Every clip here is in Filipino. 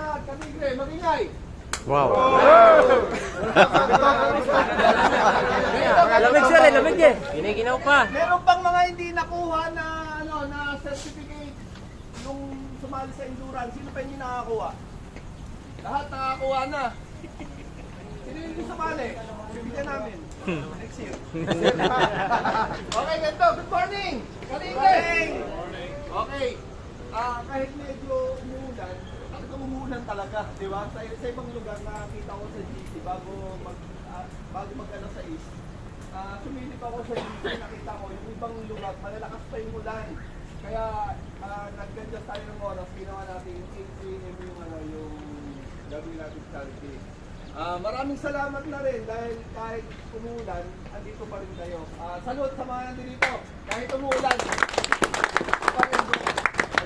lahat, Katigre, magingay. Wow. Lamig sir, lamig eh. Giniginaw pa. Meron pang mga hindi nakuha na na certificate yung sumali sa endurance. Sino pa hindi nakakuha? Lahat nakakuha na. Sino hindi sumali? Bibigyan namin. Next year. Okay, ganito. Good morning! Kaligay! Okay. Kahit medyo umuulan, umuulan talaga, di ba? Sa ibang lugar nakakita ko sa GC bago mag-ano sa East. Sumilip ako sa GC, nakita ko yung ibang lugar, malalakas pa yung ulan. Kaya nag-adjust tayo ng oras, ginawa natin yung 8 AM yung gagawin natin charity. Maraming salamat na rin dahil kahit umuulan, andito pa rin kayo. Salud sa mga nandito, kahit umuulan.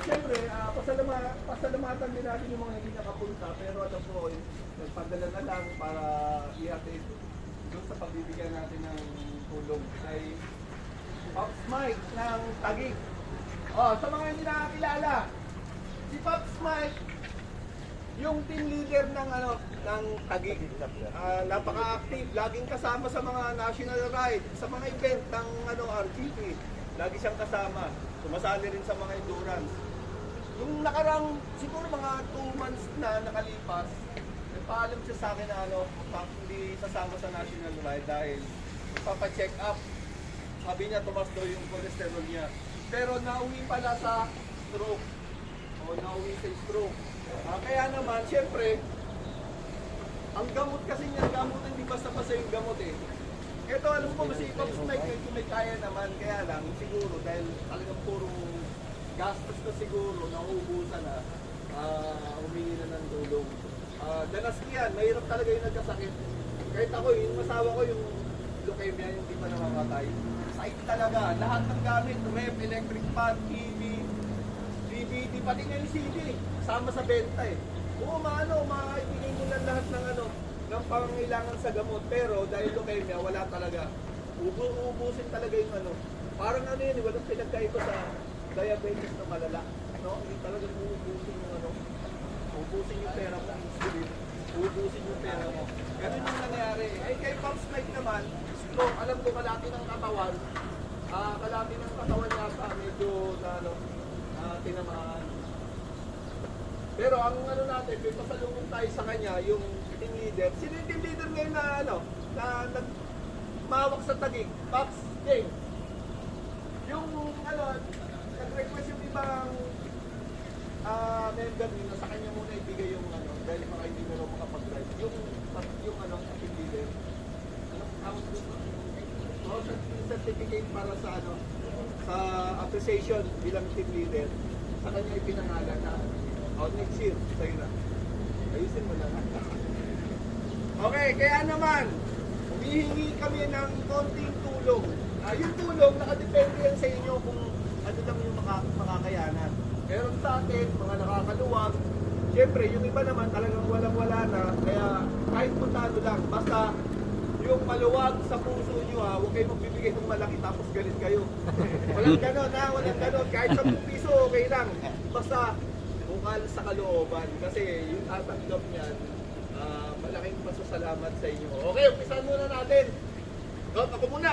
Siyempre, pasalamatan din natin yung mga hindi nakapunta, pero alam ko, nagpadala na lang para ihatid doon sa pagbibigyan natin ng tulong kay Pops Mike ng Taguig. Sa mga hindi nakakilala, si Pops Mike, yung team leader ng Taguig. Napaka-active, laging kasama sa mga national ride, sa mga event ng RGP. Lagi siyang kasama. Sumasali rin sa mga endurance. Yung nakarang, siguro mga 2 months na nakalipas, nagpaalam siya sa akin na hindi sasama sa national ride dahil papacheck up. Sabi niya, tumas daw yung cholesterol niya. Pero nauwi pala sa stroke. Nauwi sa stroke. Kaya naman, syempre, ang gamot kasi niya, gamot hindi basta-basta yung gamot eh. Ito, alam mo, si Pops Mike, medyo may kaya naman, kaya lang, siguro, dahil talagang puro gastos na siguro, nauubusan na, humingi na ng tulong. Danas yan, mahirap talaga yung nagkasakit. Kahit ako, yung asawa ko, yung leukemia, yung di pa namamatay. Side talaga, lahat ng gamit, ref, electric fan, TV, DVD, pati nga yung CD, sama sa benta eh. Oo, maibigay mo lang lahat ng ng pangangailangan sa gamot, pero dahil leukemia, wala talaga. Uubusin talaga yung parang yun, walang pinagkaiba sa diabetes na malala. Hindi talagang uubusin yung uubusin yung pera mo, insulin, uubusin yung pera mo. Ganun yung nangyari. Ay, kay Pops Mike naman, stroke, alam ko kalati ng katawan, yata, medyo tinamaan. Pero ang natin, may pasalubong tayo sa kanya, yung team leader. Sino yung team leader ngayon na nagmawak sa Taguig? Pops James. Yung nag-request yung ibang member nila, sa kanya muna ibigay yung dahil baka hindi na raw makapag-drive. Yung team leader. Certificate para sa sa appreciation bilang team leader. Sa kanya ipinangalan na next year, sa'yo na. Ayusin mo lang. Okay, kaya naman, humihingi kami ng konting tulong. Yung tulong, nakadepende yan sa inyo kung ano lang yung makakayanan. Meron sa atin, mga nakakaluwag. Siyempre, yung iba naman talagang walang-wala na. Kaya kahit puntado lang, basta yung maluwag sa puso nyo huwag kayo magbibigay ng malaki tapos galit kayo. Walang ganon walang ganon. Kahit 10 piso, okay lang. Basta, bukal sa kalooban. Kasi yung tatanggap niyan, malaking pasasalamat sa inyo. Okay, umpisan muna natin. Ako muna.